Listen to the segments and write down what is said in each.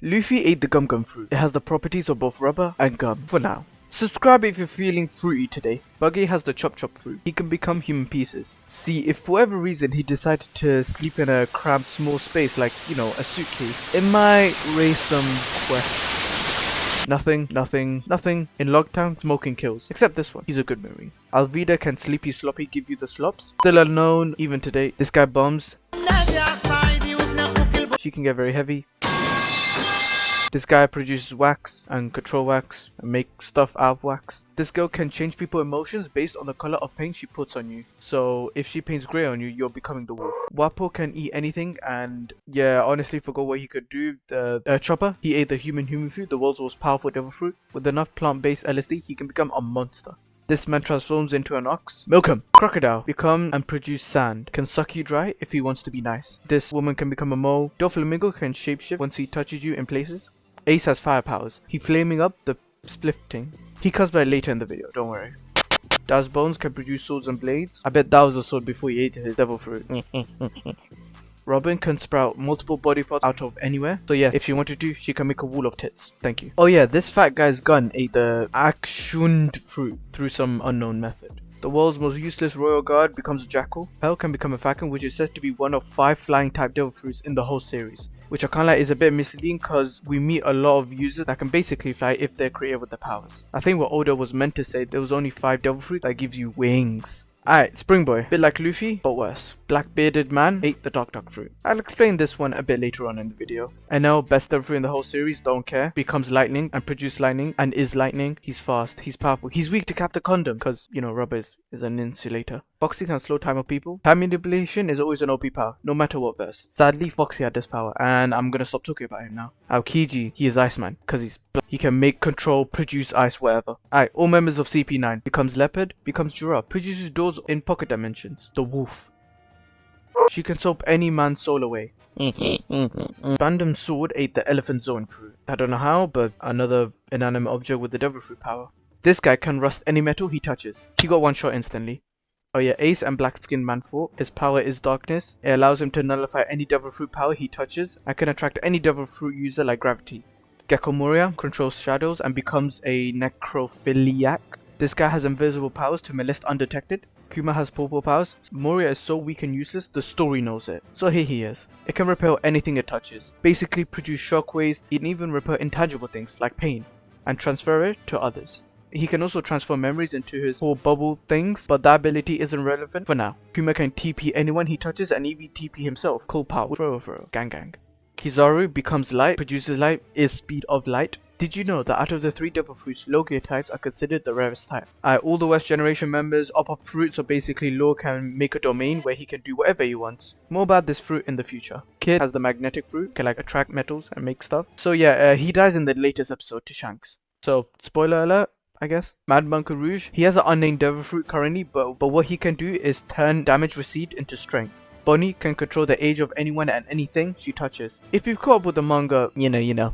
Luffy ate the Gum Gum fruit. It has the properties of both rubber and gum for now. Subscribe if you're feeling fruity today. Buggy has the Chop Chop fruit. He can become human pieces. See, if for whatever reason he decided to sleep in a cramped small space like, a suitcase, it might raise some questions. Nothing. In Logtown, smoking kills. Except this one. He's a good marine. Alvida can sleepy sloppy give you the slops. Still unknown even today. This guy bombs. She can get very heavy. This guy produces wax and control wax and make stuff out of wax. This girl can change people's emotions based on the color of paint she puts on you. So if she paints grey on you, you're becoming the wolf. Wapo can eat anything, and yeah, honestly forgot what he could do. The Chopper, he ate the human fruit, the world's most powerful devil fruit. With enough plant-based LSD, he can become a monster. This man transforms into an ox. Milk him. Crocodile. Become and produce sand. Can suck you dry if he wants to be nice. This woman can become a mole. Doflamingo can shapeshift once he touches you in places. Ace has fire powers. He flaming up the spliff thing. He comes back later in the video, don't worry. Daz Bones can produce swords and blades. I bet that was a sword before he ate his devil fruit. Robin can sprout multiple body parts out of anywhere. So yeah, if she wanted to, she can make a wall of tits. Thank you. Oh yeah, this fat guy's gun ate the Akshund fruit through some unknown method. The world's most useless royal guard becomes a jackal. Hell can become a falcon, which is said to be one of 5 flying type devil fruits in the whole series. Which I can't lie is a bit misleading because we meet a lot of users that can basically fly if they're created with the powers. I think what Oda was meant to say, there was only 5 devil fruit that gives you wings. Alright, Spring Boy. Bit like Luffy, but worse. Black bearded man ate the Dark fruit. I'll explain this one a bit later on in the video. NL, best devil fruit in the whole series, don't care. Becomes lightning and produces lightning and is lightning. He's fast, he's powerful. He's weak to Captain Condom because, rubber is an insulator. Foxy can slow time of people. Time manipulation is always an OP power, no matter what verse. Sadly, Foxy had this power, and I'm gonna stop talking about him now. Aokiji, he is Iceman, because he can make, control, produce ice, whatever. Alright, all members of CP9. Becomes leopard, becomes giraffe, produces doors in pocket dimensions. The wolf. She can soap any man's soul away. Random sword ate the elephant zone fruit. I don't know how, but another inanimate object with the devil fruit power. This guy can rust any metal he touches. He got one shot instantly. Oh yeah, Ace and Black Skin Man fought. His power is darkness. It allows him to nullify any devil fruit power he touches and can attract any devil fruit user like gravity. Gecko Moria controls shadows and becomes a necrophiliac. This guy has invisible powers to molest undetected. Kuma has purple powers. Moria is so weak and useless, the story knows it. So here he is. It can repel anything it touches. Basically produce shockwaves, it can even repel intangible things like pain and transfer it to others. He can also transform memories into his whole bubble things, but that ability isn't relevant for now. Kuma can TP anyone he touches and even TP himself. Cool power. Throw. Gang. Kizaru becomes light, produces light, is speed of light. Did you know that out of the 3 devil fruits, Logia types are considered the rarest type? All the West Generation members opt up fruits, so basically Law can make a domain where he can do whatever he wants. More about this fruit in the future. Kid has the magnetic fruit, can attract metals and make stuff. So yeah, he dies in the latest episode to Shanks. So, spoiler alert, I guess. Mad Monkey Rouge, he has an unnamed devil fruit currently, but what he can do is turn damage received into strength. Bonnie can control the age of anyone and anything she touches. If you've caught up with the manga, you know.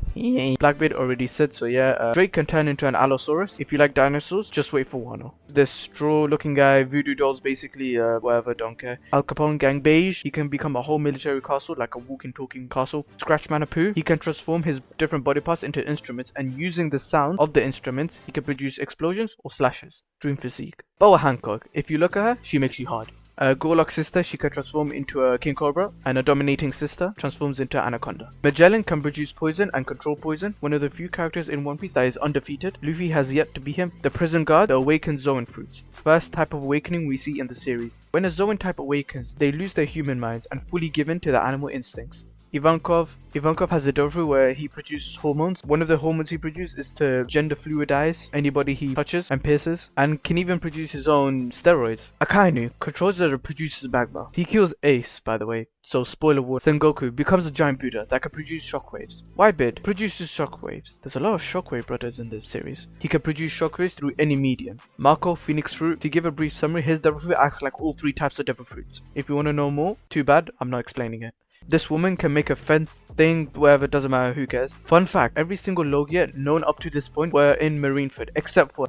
Blackbeard already said so, yeah. Drake can turn into an Allosaurus. If you like dinosaurs, just wait for Wano. This straw looking guy, voodoo dolls, basically, whatever, don't care. Al Capone Gang Beige, he can become a whole military castle, like a walking talking castle. Scratchman Apu, he can transform his different body parts into instruments, and using the sound of the instruments, he can produce explosions or slashes. Dream Physique. Boa Hancock, if you look at her, she makes you hard. Gorlock's sister, she can transform into a King Cobra, and a dominating sister transforms into Anaconda. Magellan can produce poison and control poison, one of the few characters in One Piece that is undefeated. Luffy has yet to be him. The Prison Guard, the awakened Zoan fruits. First type of awakening we see in the series. When a Zoan type awakens, they lose their human minds and fully give in to their animal instincts. Ivankov has a devil fruit where he produces hormones. One of the hormones he produces is to gender fluidize anybody he touches and pierces, and can even produce his own steroids. Akainu controls or produces magma. He kills Ace, by the way, so spoiler warning. Sengoku becomes a giant Buddha that can produce shockwaves. Whitebeard produces shockwaves. There's a lot of shockwave brothers in this series. He can produce shockwaves through any medium. Marco, Phoenix Fruit. To give a brief summary, his devil fruit acts like all 3 types of devil fruits. If you want to know more, too bad, I'm not explaining it. This woman can make a fence thing, whatever, doesn't matter, who cares. Fun fact, every single Logia known up to this point were in Marineford, except for